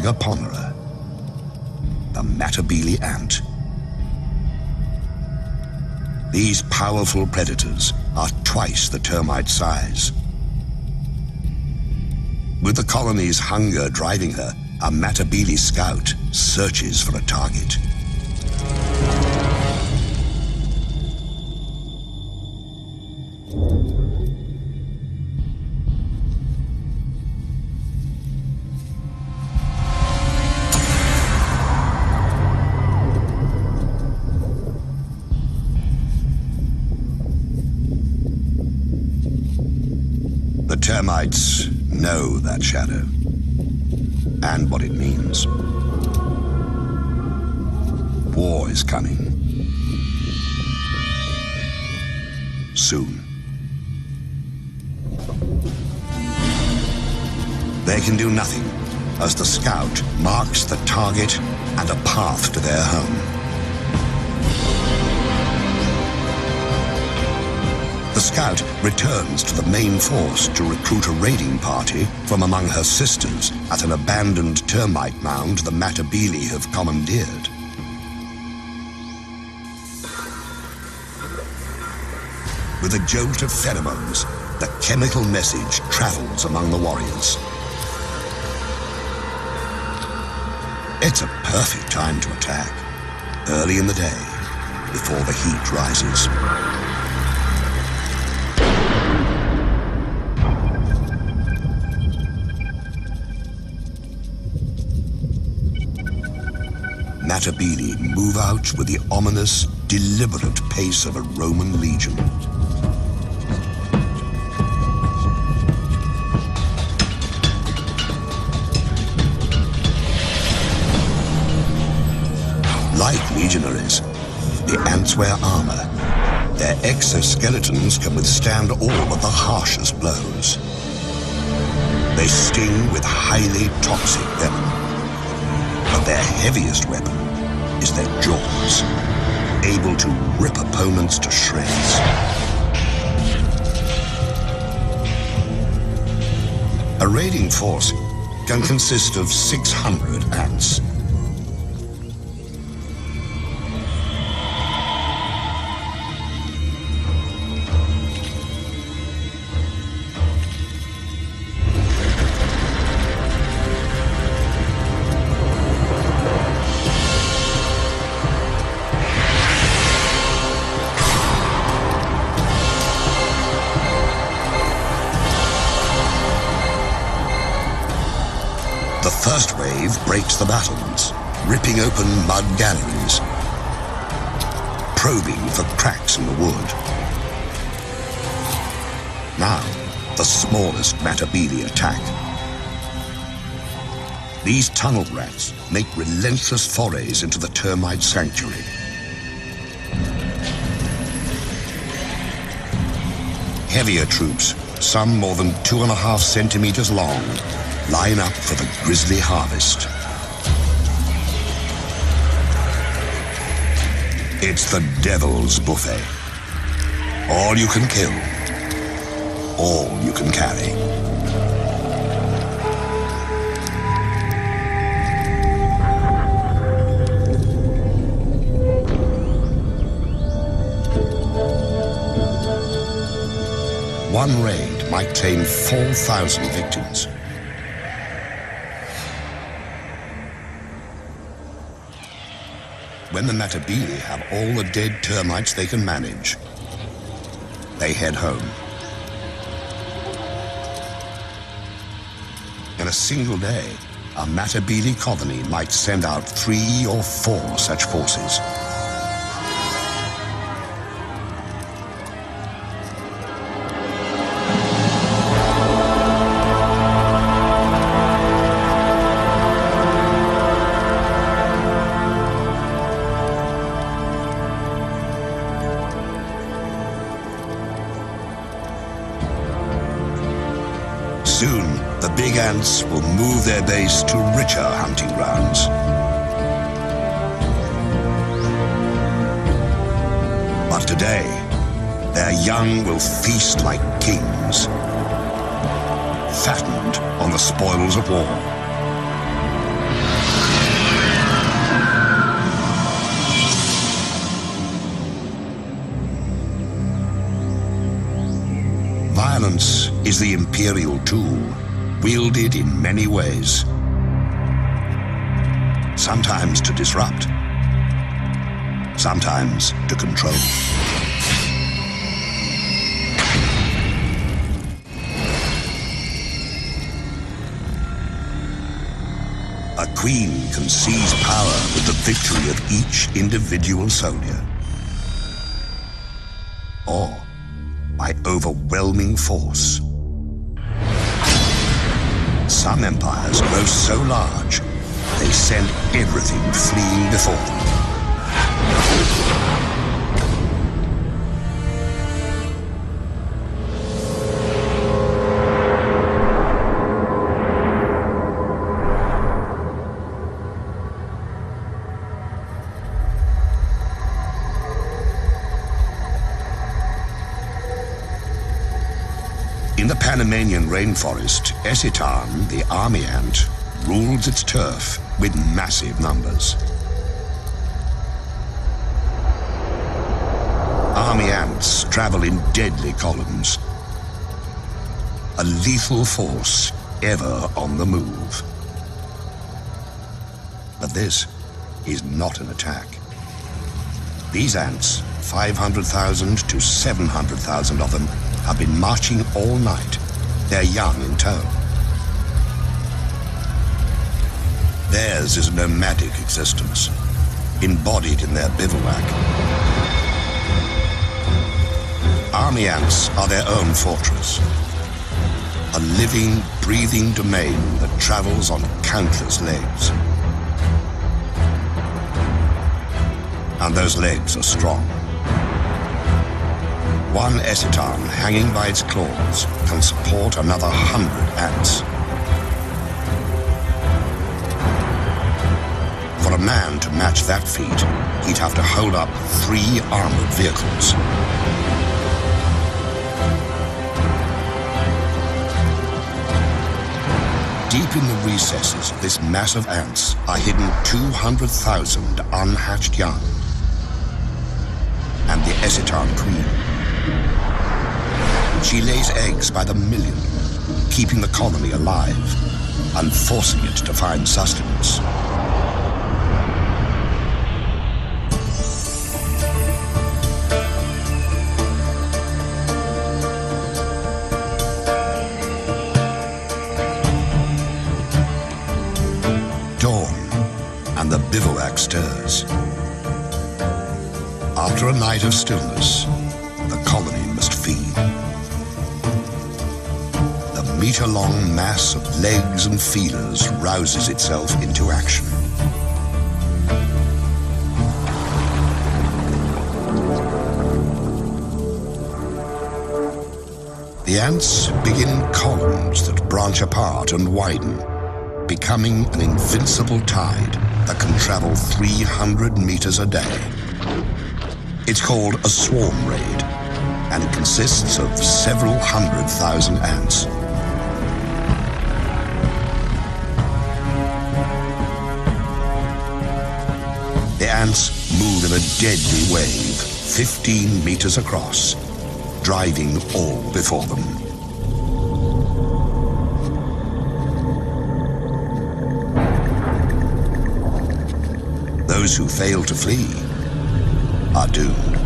megaponera, the Matabele ant. These powerful predators are twice the termite size. With the colony's hunger driving her, a Matabele scout searches for a target. The termites know that shadow and what it means. War is coming. Soon. They can do nothing as the scout marks the target and a path to their home. The scout returns to the main force to recruit a raiding party from among her sisters at an abandoned termite mound the Matabele have commandeered. With a jolt of pheromones, the chemical message travels among the warriors. It's a perfect time to attack, early in the day, before the heat rises. Matabele move out with the ominous, deliberate pace of a Roman legion. Like legionaries, the ants wear armor. Their exoskeletons can withstand all but the harshest blows. They sting with highly toxic venom. But their heaviest weapon is their jaws, able to rip opponents to shreds. A raiding force can consist of 600 ants. The first wave breaks the battlements, ripping open mud galleries, probing for cracks in the wood. Now, the smallest Matabele attack. These tunnel rats make relentless forays into the termite sanctuary. Heavier troops, some more than 2.5 centimeters long, line up for the grisly harvest. It's the devil's buffet. All you can kill, all you can carry. One raid might claim 4,000 victims. When the Matabele have all the dead termites they can manage, they head home. In a single day, a Matabele colony might send out 3 or 4 such forces. Soon, the big ants will move their base to richer hunting grounds. But today, their young will feast like kings, fattened on the spoils of war. Violence is the imperial tool, wielded in many ways. Sometimes to disrupt, sometimes to control. A queen can seize power with the victory of each individual soldier, or by overwhelming force. Some empires grow so large, they send everything fleeing before them. In the Panamanian rainforest, Eciton, the army ant, rules its turf with massive numbers. Army ants travel in deadly columns, a lethal force ever on the move. But this is not an attack. These ants, 500,000 to 700,000 of them, have been marching all night, their young in tow. Theirs is a nomadic existence, embodied in their bivouac. Army ants are their own fortress, a living, breathing domain that travels on countless legs. And those legs are strong. One Eciton hanging by its claws can support another 100 ants. For a man to match that feat, he'd have to hold up 3 armored vehicles. Deep in the recesses of this mass of ants are hidden 200,000 unhatched young, and the Eciton queen. She lays eggs by the million, keeping the colony alive and forcing it to find sustenance. Dawn, and the bivouac stirs. After a night of stillness, the colony must feed. The meter-long mass of legs and feelers rouses itself into action. The ants begin in columns that branch apart and widen, becoming an invincible tide that can travel 300 meters a day. It's called a swarm raid, and it consists of several 100,000 ants. The ants move in a deadly wave, 15 meters across, driving all before them. Those who fail to flee are doomed.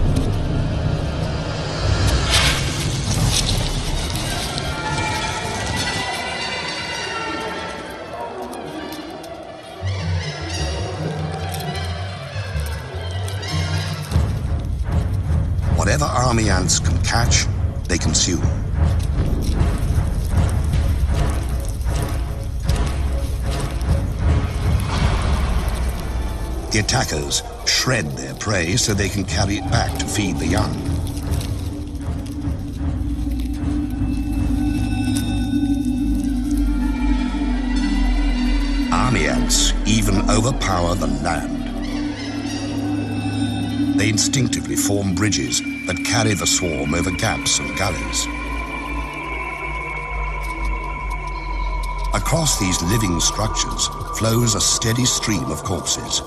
Whatever army ants can catch, they consume. The attackers shred their prey so they can carry it back to feed the young. Army ants even overpower the land. They instinctively form bridges that carry the swarm over gaps and gullies. Across these living structures flows a steady stream of corpses.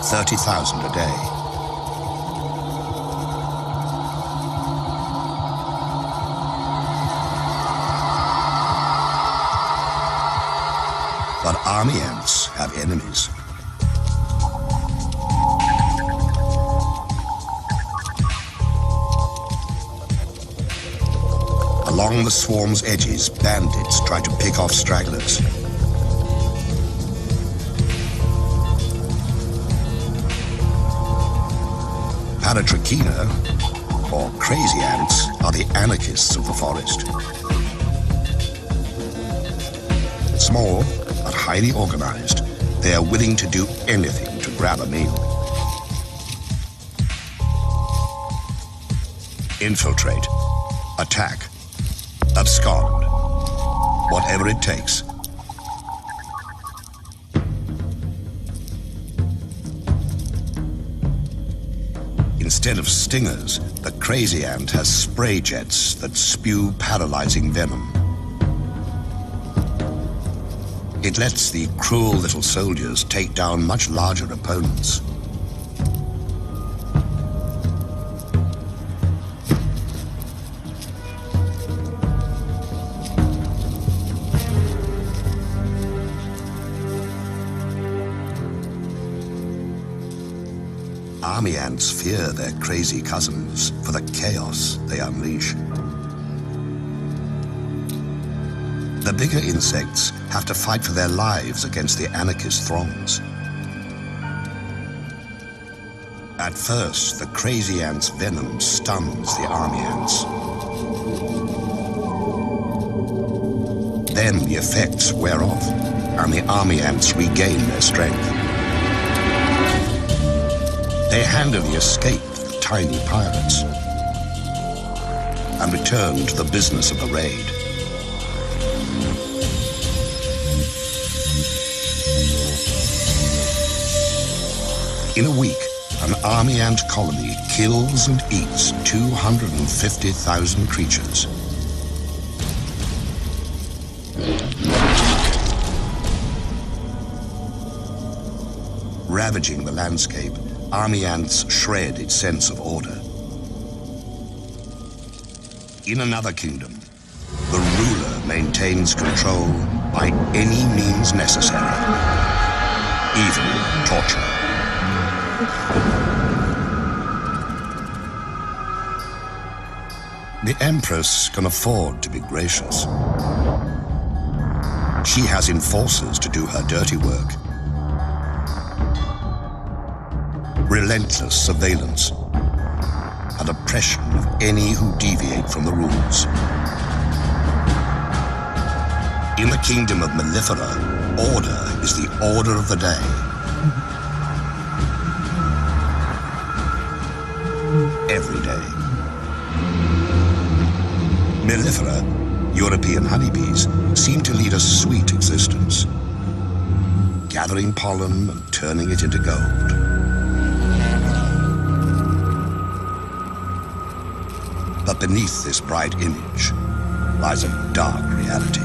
30,000 a day. But army ants have enemies. Along the swarm's edges, bandits try to pick off stragglers. Paratrachina, or crazy ants, are the anarchists of the forest. Small, but highly organized, they are willing to do anything to grab a meal. Infiltrate, attack, abscond, whatever it takes. Instead of stingers, the crazy ant has spray jets that spew paralyzing venom. It lets the cruel little soldiers take down much larger opponents. Army ants fear their crazy cousins for the chaos they unleash. The bigger insects have to fight for their lives against the anarchist throngs. At first, the crazy ant's venom stuns the army ants. Then the effects wear off, and the army ants regain their strength. They handily escape the tiny pirates and return to the business of the raid. In a week, an army ant colony kills and eats 250,000 creatures. Ravaging the landscape, army ants shred its sense of order. In another kingdom, the ruler maintains control by any means necessary, even torture. The Empress can afford to be gracious. She has enforcers to do her dirty work. Relentless surveillance and oppression of any who deviate from the rules. In the kingdom of Mellifera, order is the order of the day. Every day. Mellifera, European honeybees, seem to lead a sweet existence, gathering pollen and turning it into gold. But beneath this bright image lies a dark reality.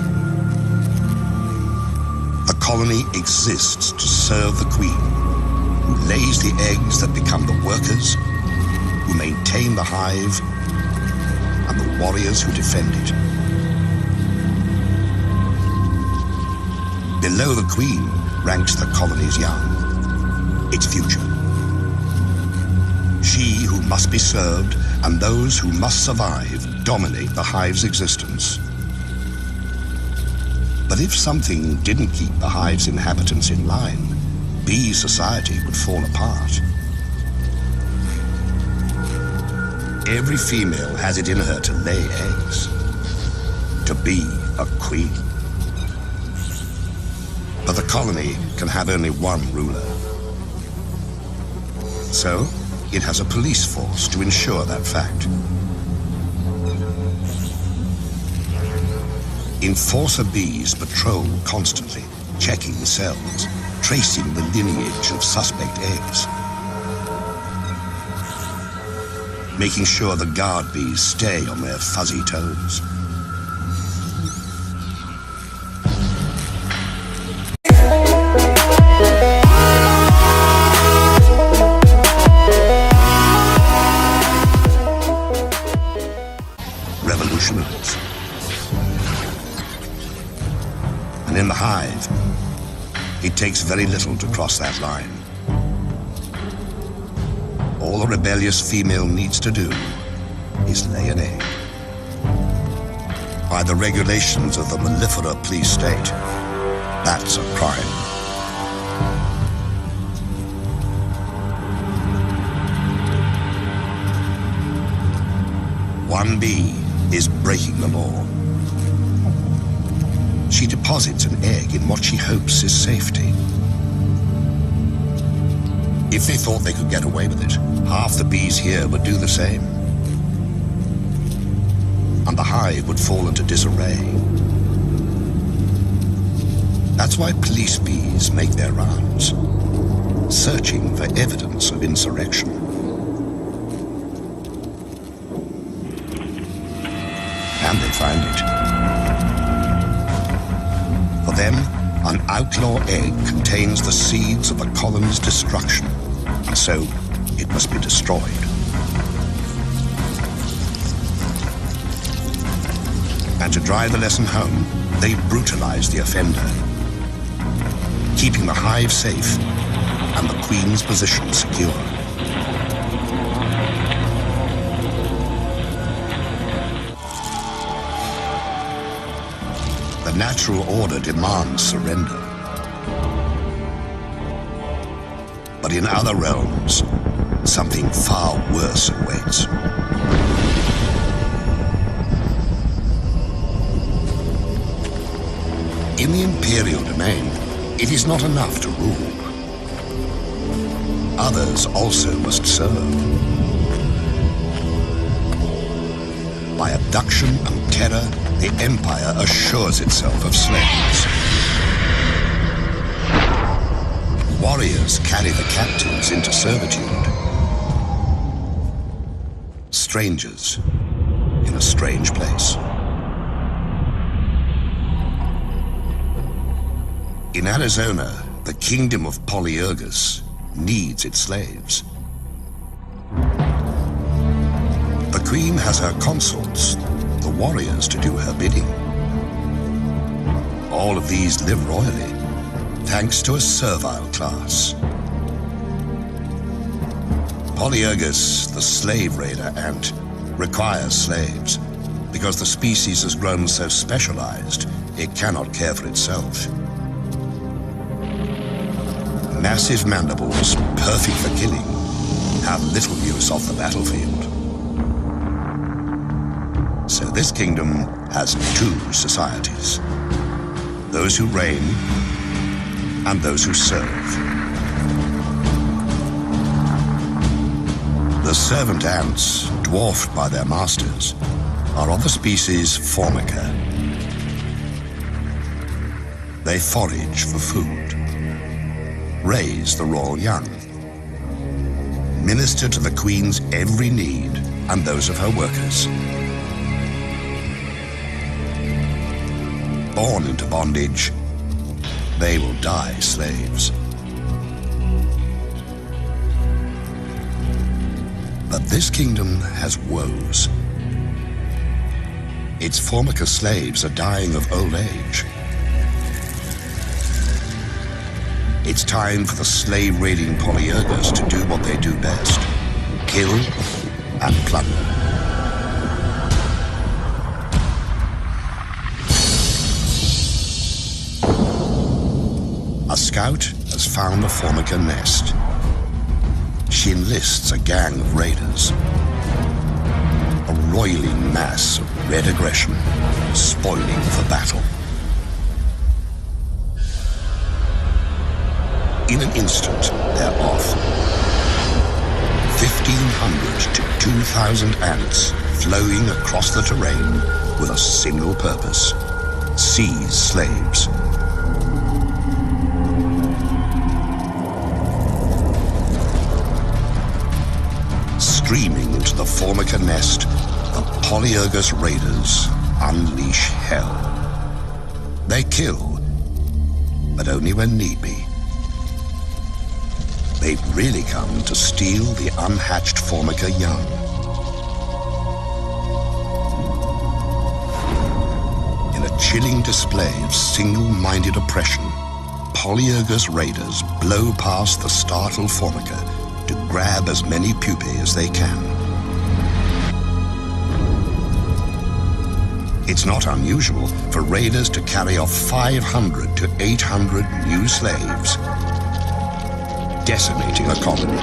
The colony exists to serve the queen, who lays the eggs that become the workers, who maintain the hive, and the warriors who defend it. Below the queen ranks the colony's young, its future. She who must be served and those who must survive dominate the hive's existence. But if something didn't keep the hive's inhabitants in line, bee society would fall apart. Every female has it in her to lay eggs, to be a queen. But the colony can have only one ruler. So, it has a police force to ensure that fact. Enforcer bees patrol constantly, checking the cells, tracing the lineage of suspect eggs, making sure the guard bees stay on their fuzzy toes. Revolutionaries. And in the hive, It takes very little to cross that line. All a rebellious female needs to do is lay an egg. By the regulations of the mellifera police state, that's a crime. One bee is breaking the law. She deposits an egg in what she hopes is safety. If they thought they could get away with it, half the bees here would do the same. And the hive would fall into disarray. That's why police bees make their rounds, searching for evidence of insurrection. And they find it. For them, an outlaw egg contains the seeds of a colony's destruction, and so it must be destroyed. And to drive the lesson home, they brutalize the offender, keeping the hive safe and the queen's position secure. The natural order demands surrender. But in other realms, something far worse awaits. In the imperial domain, it is not enough to rule. Others also must serve. By abduction and terror, the empire assures itself of slaves. Warriors carry the captives into servitude. Strangers in a strange place. In Arizona, the kingdom of Polyergus needs its slaves. The queen has her consorts, the warriors, to do her bidding. All of these live royally, thanks to a servile class. Polyergus, the slave raider ant, requires slaves because the species has grown so specialized it cannot care for itself. Massive mandibles, perfect for killing, have little use off the battlefield. So this kingdom has two societies: those who reign and those who serve. The servant ants, dwarfed by their masters, are of the species Formica. They forage for food, raise the royal young, minister to the queen's every need and those of her workers. Born into bondage, they will die slaves. But this kingdom has woes. Its Formica slaves are dying of old age. It's time for the slave-raiding Polyergus to do what they do best: kill and plunder. A scout has found a Formica nest. She enlists a gang of raiders. A roiling mass of red aggression, spoiling for battle. In an instant, they're off. 1,500 to 2,000 ants flowing across the terrain with a single purpose: seize slaves. Streaming into the Formica nest, the Polyergus raiders unleash hell. They kill, but only when need be. They've really come to steal the unhatched Formica young. In a chilling display of single-minded oppression, polyergus raiders blow past the startled formica to grab as many pupae as they can. It's not unusual for raiders to carry off 500 to 800 new slaves, decimating a colony.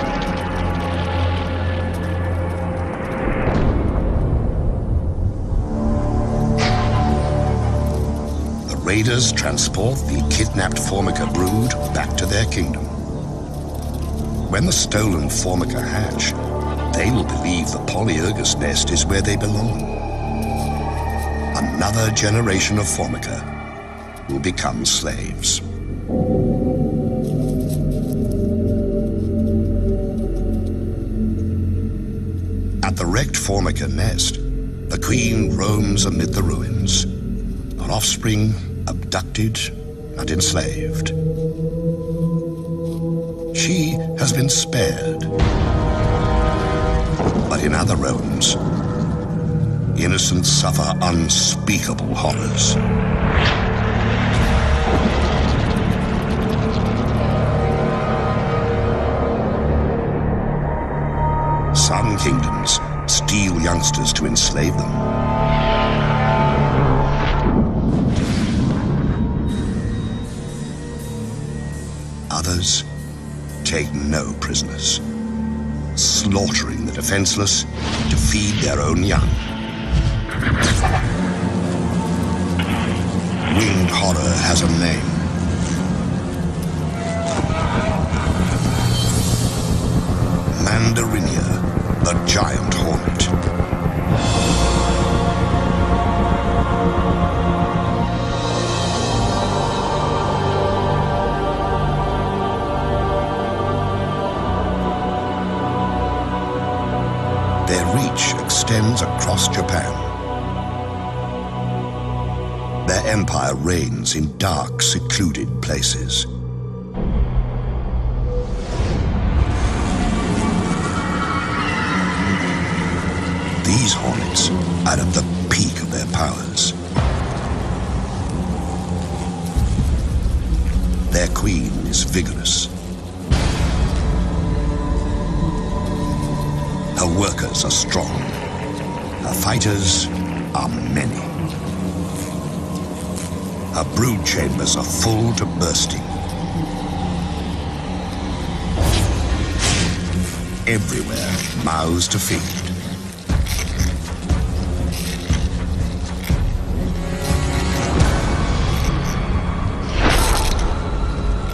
The raiders transport the kidnapped formica brood back to their kingdom. When the stolen formica hatch, they will believe the polyergus nest is where they belong. Another generation of formica will become slaves. At the wrecked formica nest, the queen roams amid the ruins, her offspring abducted and enslaved. She has been spared, but in other realms, innocents suffer unspeakable horrors. Some kingdoms steal youngsters to enslave them. Others take no prisoners, slaughtering the defenseless to feed their own young. Winged horror has a name. Mandarinia, the giant hornet. Their reach extends across Japan. Their empire reigns in dark, secluded places. These hornets are at the peak of their powers. Their queen is vigorous. Her workers are strong. Her fighters are many. Her brood chambers are full to bursting. Everywhere, mouths to feed.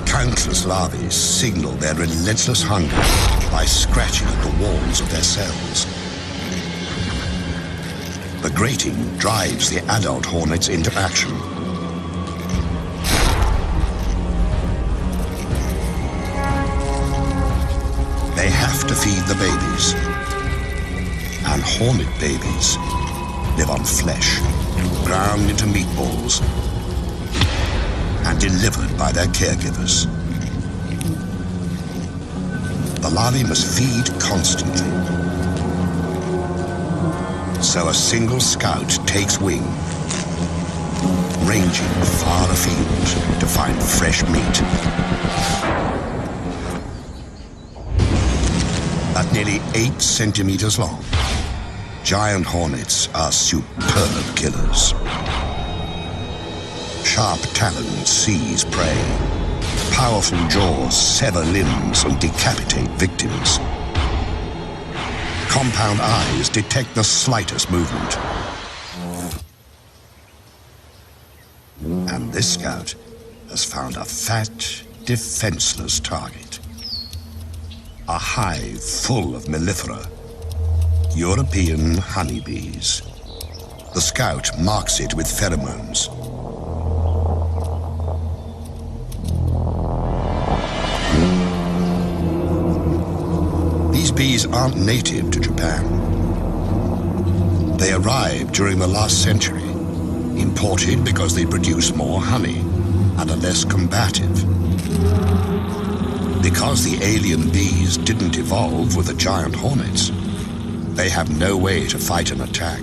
Countless larvae signal their relentless hunger by scratching at the walls of their cells. The grating drives the adult hornets into action. They have to feed the babies. And hornet babies live on flesh, ground into meatballs, and delivered by their caregivers. The larvae must feed constantly. So a single scout takes wing, ranging far afield to find fresh meat. At nearly 8 centimeters long, giant hornets are superb killers. Sharp talons seize prey. Powerful jaws sever limbs and decapitate victims. Compound eyes detect the slightest movement. And this scout has found a fat, defenseless target. A hive full of mellifera, European honeybees. The scout marks it with pheromones. These bees aren't native to Japan. They arrived during the last century, imported because they produce more honey and are less combative. Because the alien bees didn't evolve with the giant hornets, they have no way to fight an attack.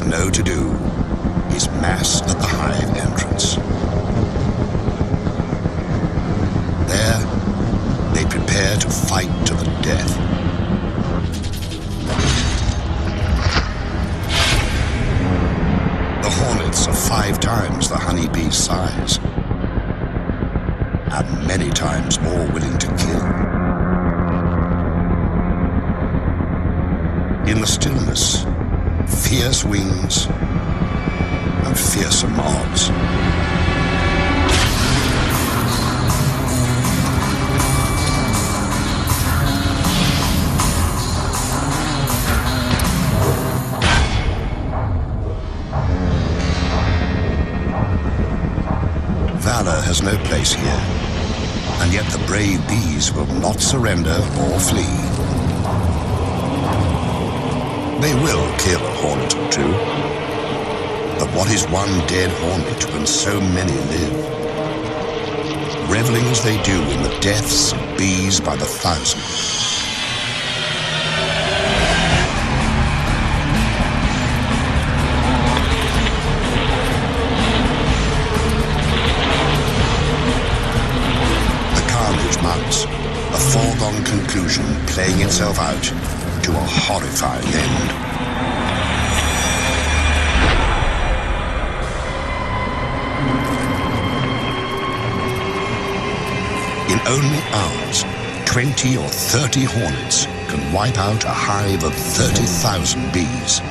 bees know to do is mass at the hive entrance. There, they prepare to fight to the death. The hornets are 5 times the honeybee's size, and many times more willing to kill. In the stillness, fierce wings and fearsome odds. Valor has no place here, and yet the brave bees will not surrender or flee. They will kill a hornet or two, but what is one dead hornet when so many live? Reveling as they do in the deaths of bees by the thousand. A foregone conclusion playing itself out to a horrifying end. In only hours, 20 or 30 hornets can wipe out a hive of 30,000 bees.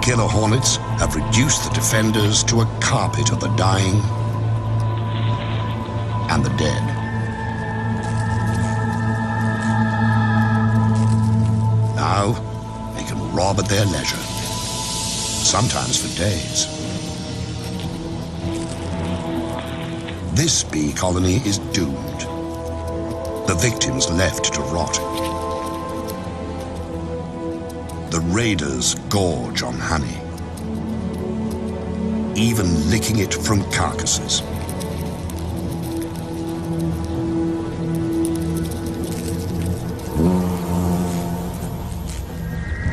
Killer hornets have reduced the defenders to a carpet of the dying and the dead. Now, they can rob at their leisure, sometimes for days. This bee colony is doomed, the victims left to rot. The raiders gorge on honey, even licking it from carcasses.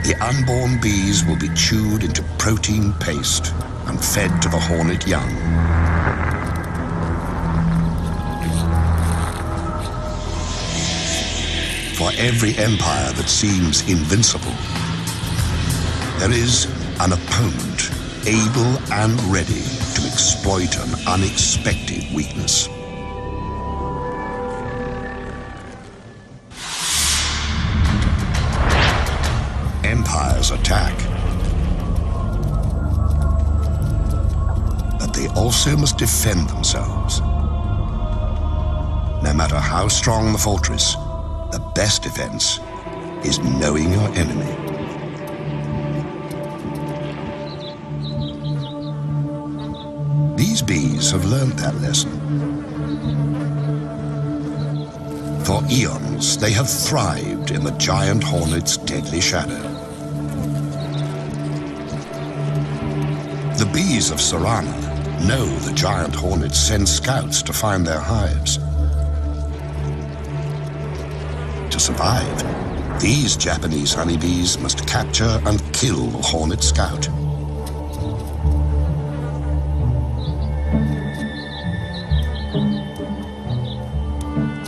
The unborn bees will be chewed into protein paste and fed to the hornet young. For every empire that seems invincible, there is an opponent able and ready to exploit an unexpected weakness. Empires attack, but they also must defend themselves. No matter how strong the fortress, the best defense is knowing your enemy. These bees have learned that lesson. For eons, they have thrived in the giant hornet's deadly shadow. The bees of Sarana know the giant hornets send scouts to find their hives. To survive, these Japanese honeybees must capture and kill the hornet scout.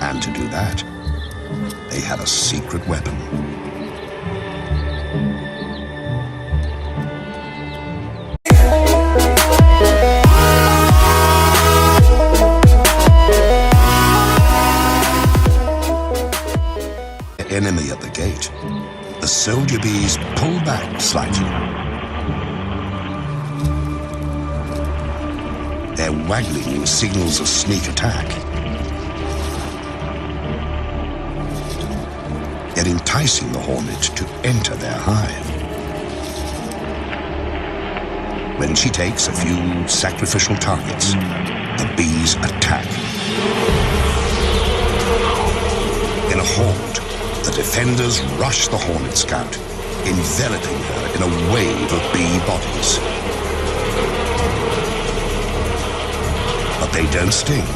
And to do that, they have a secret weapon. Enemy at the gate, the soldier bees pull back slightly. Their waggling signals a sneak attack. They're enticing the hornet to enter their hive. When she takes a few sacrificial targets, the bees attack. In a horde, the defenders rush the hornet scout, enveloping her in a wave of bee bodies. But they don't sting.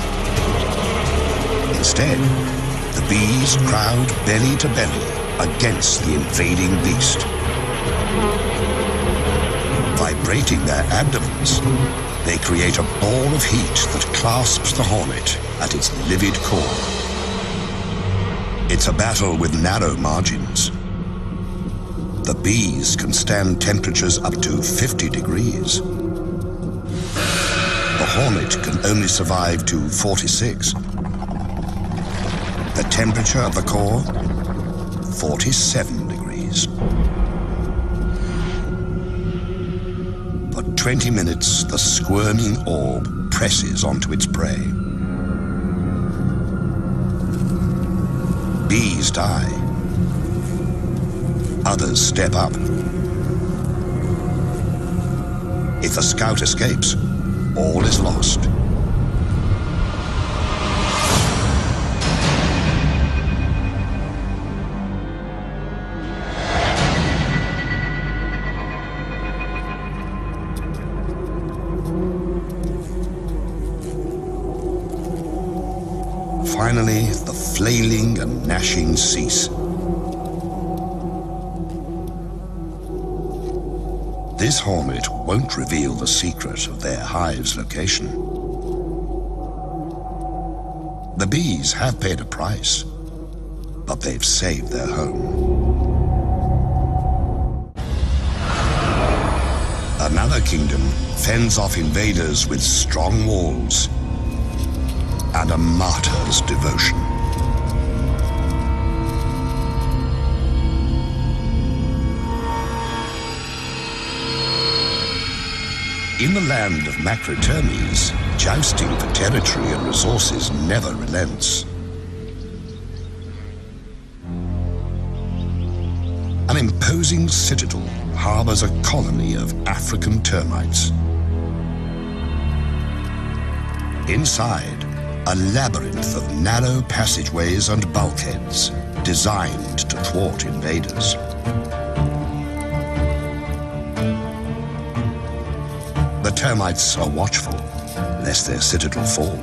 Instead, the bees crowd belly to belly against the invading beast. Vibrating their abdomens, they create a ball of heat that clasps the hornet at its livid core. It's a battle with narrow margins. The bees can stand temperatures up to 50 degrees. The hornet can only survive to 46. The temperature of the core, 47 degrees. For 20 minutes, the squirming orb presses onto its prey. Bees die. Others step up. If the scout escapes, all is lost. Finally, the flailing and gnashing cease. This hornet won't reveal the secret of their hive's location. The bees have paid a price, but they've saved their home. Another kingdom fends off invaders with strong walls and a martyr's devotion. In the land of Macrotermes, jousting for territory and resources never relents. An imposing citadel harbors a colony of African termites. Inside, a labyrinth of narrow passageways and bulkheads designed to thwart invaders. The termites are watchful, lest their citadel fall.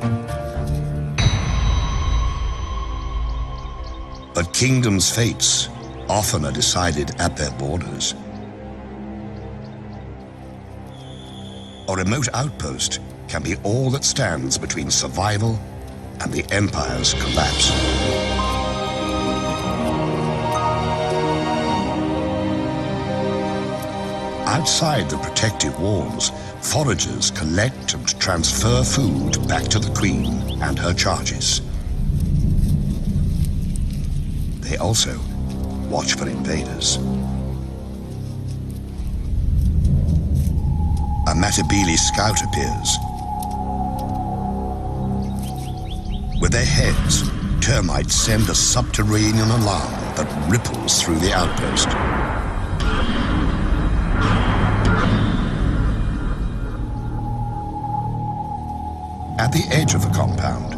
But kingdoms' fates often are decided at their borders. A remote outpost can be all that stands between survival and the empire's collapse. Outside the protective walls, foragers collect and transfer food back to the queen and her charges. They also watch for invaders. A Matabele scout appears. With their heads, termites send a subterranean alarm that ripples through the outpost. At the edge of the compound,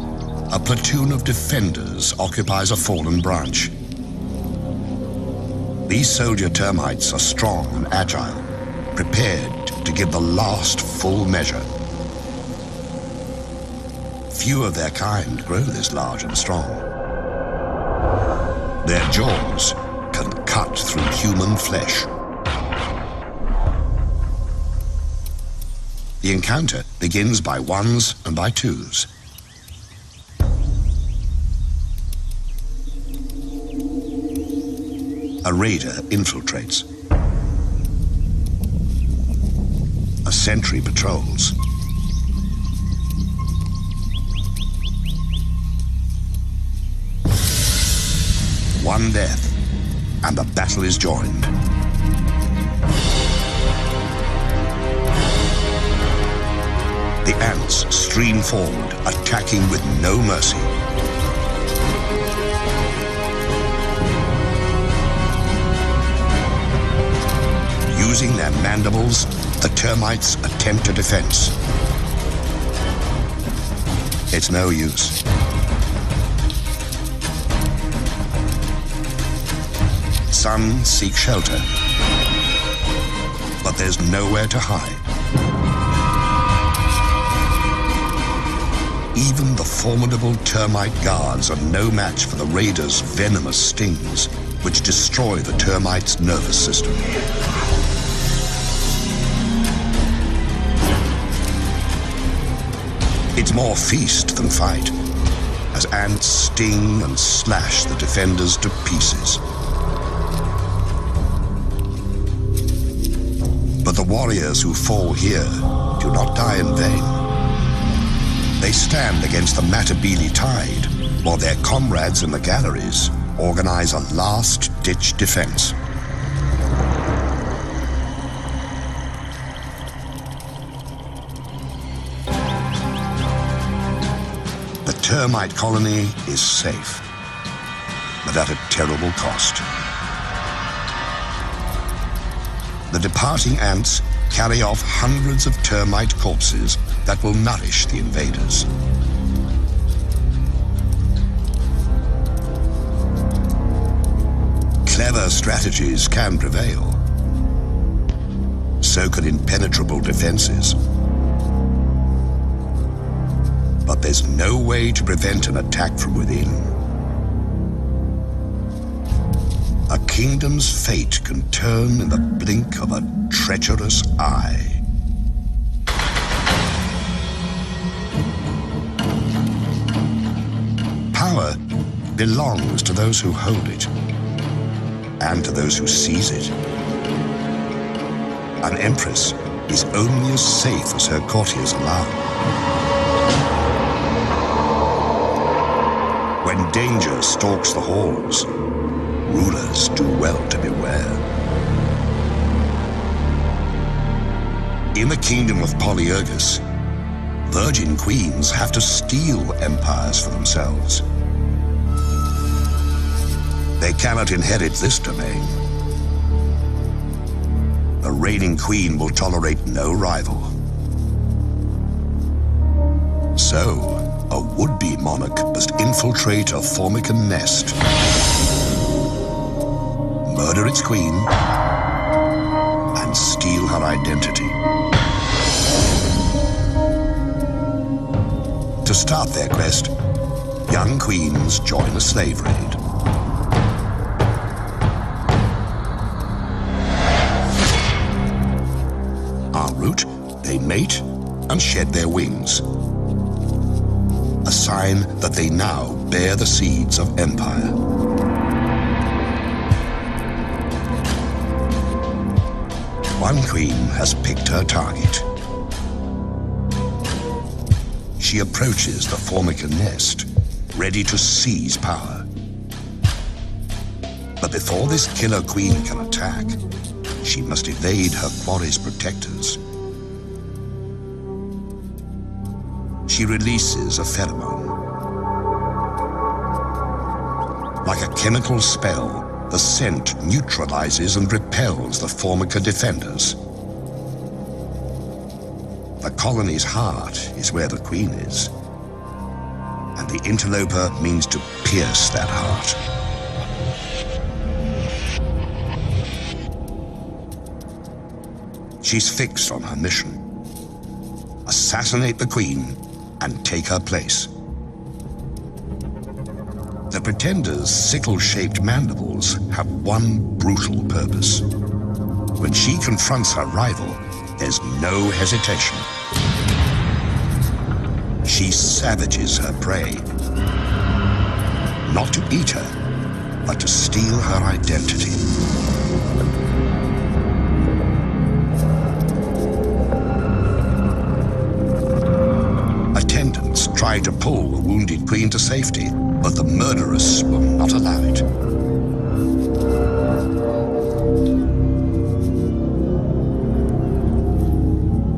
a platoon of defenders occupies a fallen branch. These soldier termites are strong and agile, prepared to give the last full measure. Few of their kind grow this large and strong. Their jaws can cut through human flesh. The encounter begins by ones and by twos. A raider infiltrates. A sentry patrols. One death, and the battle is joined. The ants stream forward, attacking with no mercy. Using their mandibles, The termites attempt a defense. It's no use. Some seek shelter, but there's nowhere to hide. Even the formidable termite guards are no match for the raiders' venomous stings, which destroy the termite's nervous system. It's more feast than fight, as ants sting and slash the defenders to pieces. But the warriors who fall here do not die in vain. They stand against the Matabele tide, while their comrades in the galleries organize a last-ditch defense. The termite colony is safe, but at a terrible cost. The departing ants carry off hundreds of termite corpses that will nourish the invaders. Clever strategies can prevail. So can impenetrable defenses. But there's no way to prevent an attack from within. A kingdom's fate can turn in the blink of a treacherous eye. Power belongs to those who hold it, and to those who seize it. An empress is only as safe as her courtiers allow. When danger stalks the halls, rulers do well to beware. In the kingdom of Polyergus, virgin queens have to steal empires for themselves. They cannot inherit this domain. The reigning queen will tolerate no rival. So, a would-be monarch must infiltrate a Formican nest, murder its queen, and steal her identity. To start their quest, young queens join a slave raid. En route, they mate and shed their wings, a sign that they now bear the seeds of empire. One queen has picked her target. She approaches the Formican nest, ready to seize power. But before this killer queen can attack, she must evade her quarry's protectors. She releases a pheromone. Like a chemical spell, the scent neutralizes and repels the Formica defenders. The colony's heart is where the queen is, and the interloper means to pierce that heart. She's fixed on her mission: assassinate the queen and take her place. The pretender's sickle-shaped mandibles have one brutal purpose. When she confronts her rival, there's no hesitation. She savages her prey, not to eat her, but to steal her identity. Attendants try to pull the wounded queen to safety, but the murderess will not allow it.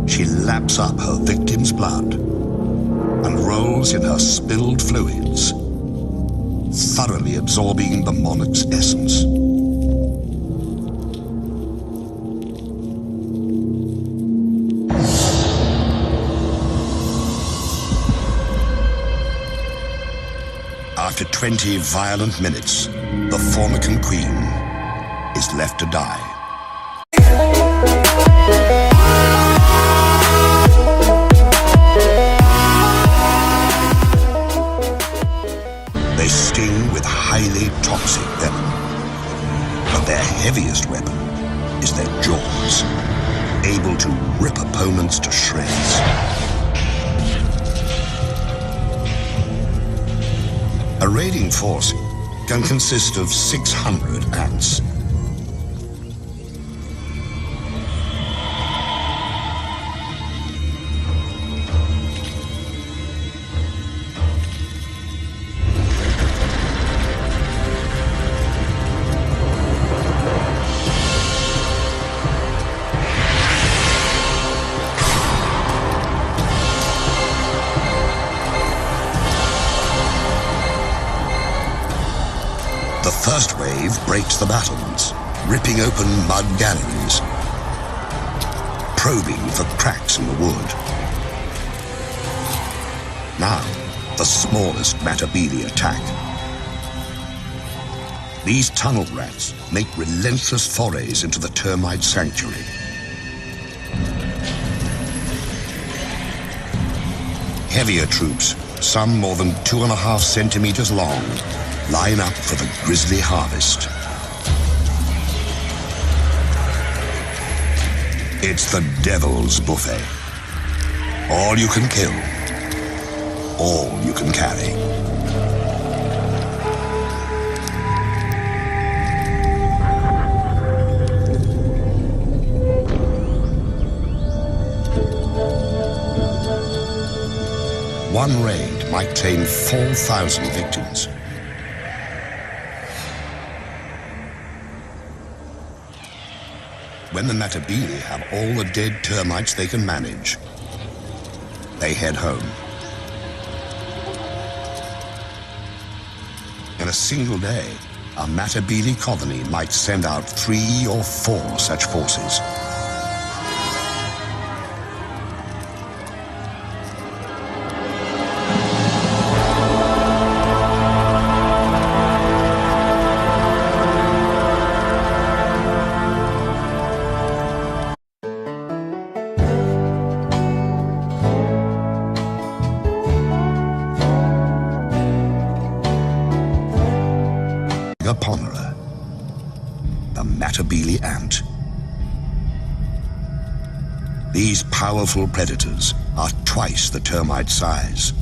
She laps up her victim's blood and rolls in her spilled fluids, thoroughly absorbing the monarch's essence. 'The After 20 violent minutes, the Formican queen is left to die. They sting with highly toxic venom, but their heaviest weapon is their jaws, able to rip opponents to shreds. A raiding force can consist of 600 ants. The first wave breaks the battlements, ripping open mud galleries, probing for cracks in the wood. Now, the smallest Matabili attack. These tunnel rats make relentless forays into the termite sanctuary. Heavier troops, some more than 2.5 centimeters long, line up for the grisly harvest. It's the devil's buffet. All you can kill, all you can carry. One raid might claim 4,000 victims. When the Matabili have all the dead termites they can manage, they head home. In a single day, a Matabili colony might send out 3 or 4 such forces. The Matabili ant. These powerful predators are twice the termite size.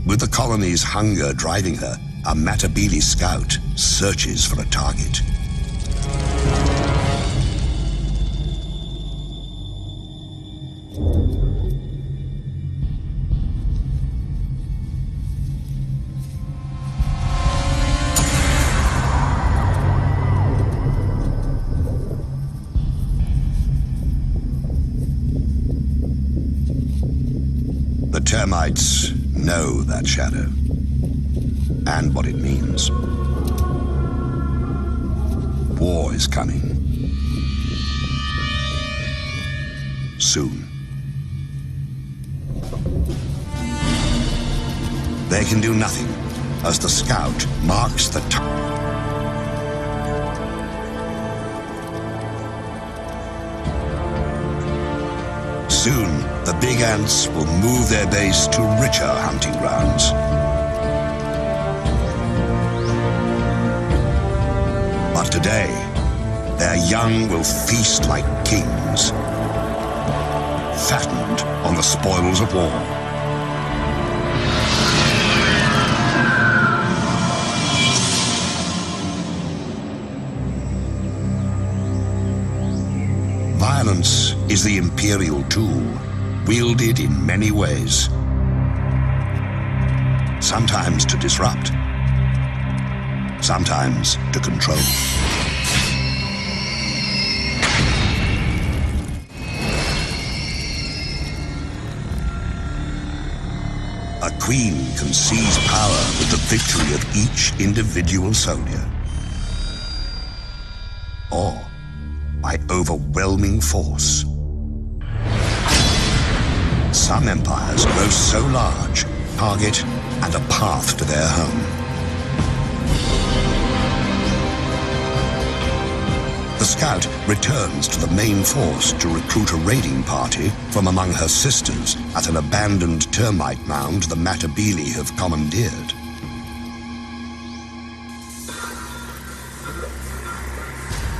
With the colony's hunger driving her, a Matabili scout searches for a target. The termites know that shadow and what it means. War is coming. Soon. They can do nothing as the scout marks the time. Soon, the big ants will move their base to richer hunting grounds. But today, their young will feast like kings, fattened on the spoils of war. Violence is the imperial tool, wielded in many ways. Sometimes to disrupt, sometimes to control. A queen can seize power with the victory of each individual soldier, or by overwhelming force. Some empires grow so large target, and a path to their home. The scout returns to the main force to recruit a raiding party from among her sisters at an abandoned termite mound the marabunta have commandeered.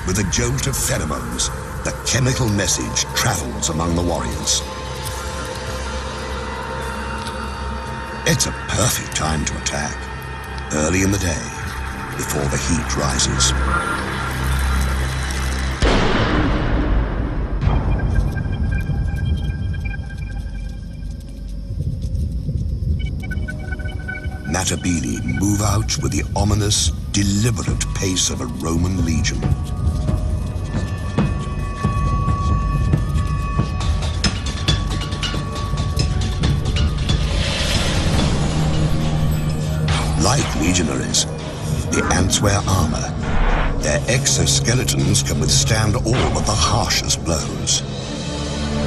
With a jolt of pheromones, the chemical message travels among the warriors. It's a perfect time to attack, early in the day, before the heat rises. Marabunta move out with the ominous, deliberate pace of a Roman legion. Like legionaries, the ants wear armor. Their exoskeletons can withstand all but the harshest blows.